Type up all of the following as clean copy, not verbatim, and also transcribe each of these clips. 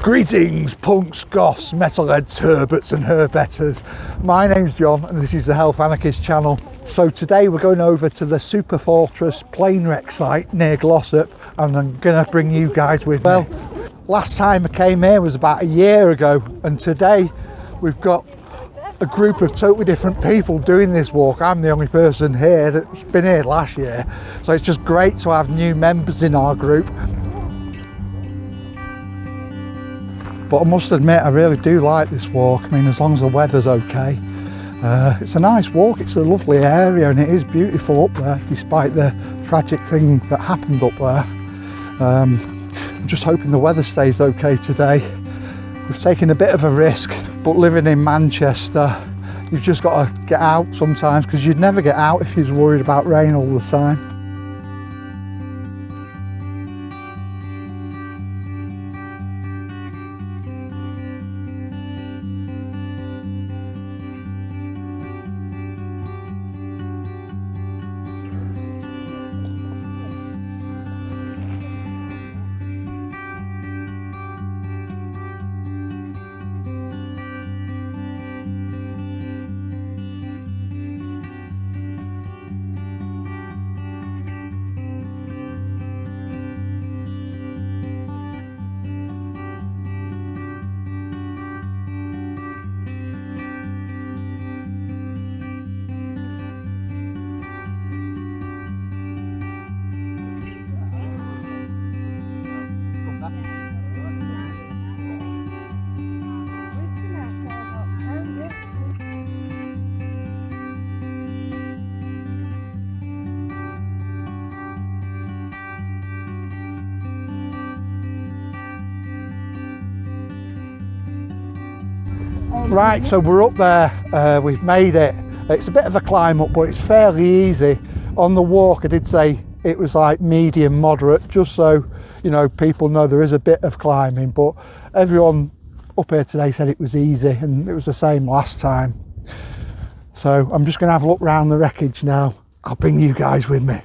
Greetings, punks, goths, metalheads, herberts and herbetters. My name's John and this is the Health Anarchist channel. So today we're going over to the Superfortress plane wreck site near Glossop, and I'm going to bring you guys with me. Well, last time I came here was about a year ago, and today we've got a group of totally different people doing this walk. I'm the only person here that's been here last year, so it's just great to have new members in our group. But I must admit, I really do like this walk. I mean, as long as the weather's okay. It's a nice walk, it's a lovely area, and it is beautiful up there, despite the tragic thing that happened up there. I'm just hoping the weather stays okay today. We've taken a bit of a risk, but living in Manchester, you've just got to get out sometimes, because you'd never get out if you was worried about rain all the time. Right, so we're up there, we've made it. It's a bit of a climb up, but it's fairly easy. On the walk I did say it was like medium moderate, just so you know, people know there is a bit of climbing, but everyone up here today said it was easy, and it was the same last time. So I'm just going to have a look around the wreckage now. I'll bring you guys with me.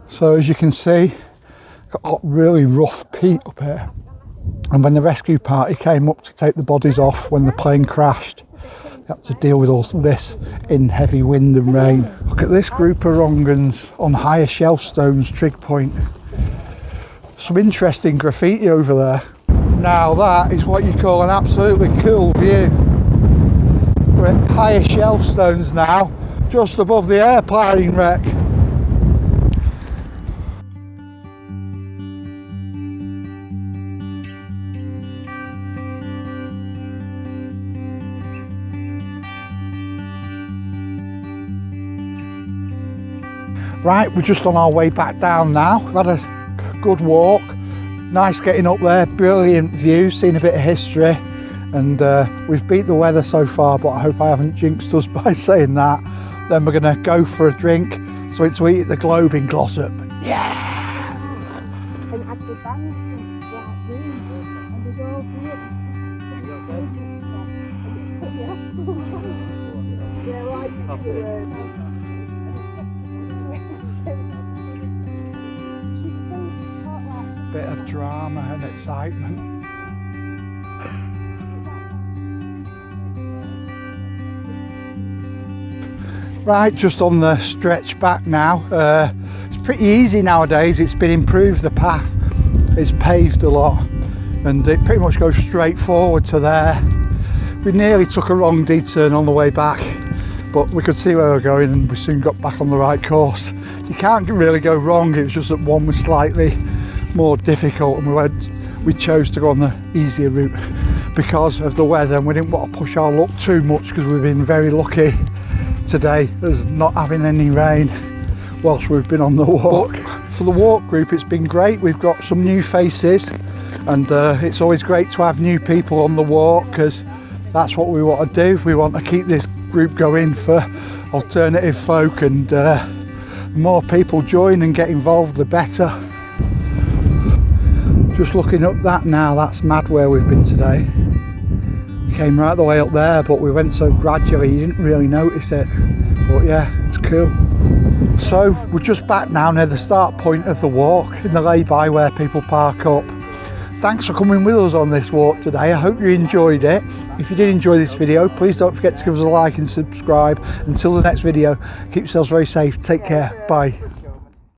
So as you can see, got a really rough peat up here. And when the rescue party came up to take the bodies off when the plane crashed, they had to deal with all this in heavy wind and rain. Look at this group of wrong'uns on higher shelf stones, trig point. Some interesting graffiti over there. Now that is what you call an absolutely cool view. We're at higher shelf stones now, just above the airplane wreck. Right, we're just on our way back down now. We've had a good walk, nice getting up there, brilliant view, seen a bit of history, and we've beat the weather so far, but I hope I haven't jinxed us by saying that. Then we're going to go for a drink, something to eat at the Globe in Glossop. Yeah! Bit of drama and excitement. Right, just on the stretch back now. It's pretty easy nowadays. It's been improved, the path. It's paved a lot and it pretty much goes straight forward to there. We nearly took a wrong D-turn on the way back, but we could see where we were going and we soon got back on the right course. You can't really go wrong, it was just that one was slightly more difficult and we chose to go on the easier route because of the weather, and we didn't want to push our luck too much because we've been very lucky today as not having any rain whilst we've been on the walk. But for the walk group it's been great. We've got some new faces and it's always great to have new people on the walk because that's what we want to do. We want to keep this group going for alternative folk, and the more people join and get involved the better. Just looking up that now, that's mad where we've been today. We came right the way up there, but we went so gradually you didn't really notice it. But yeah, it's cool. So we're just back now near the start point of the walk in the lay-by where people park up. Thanks for coming with us on this walk today. I hope you enjoyed it. If you did enjoy this video, please don't forget to give us a like and subscribe. Until the next video, keep yourselves very safe. Take care. Bye.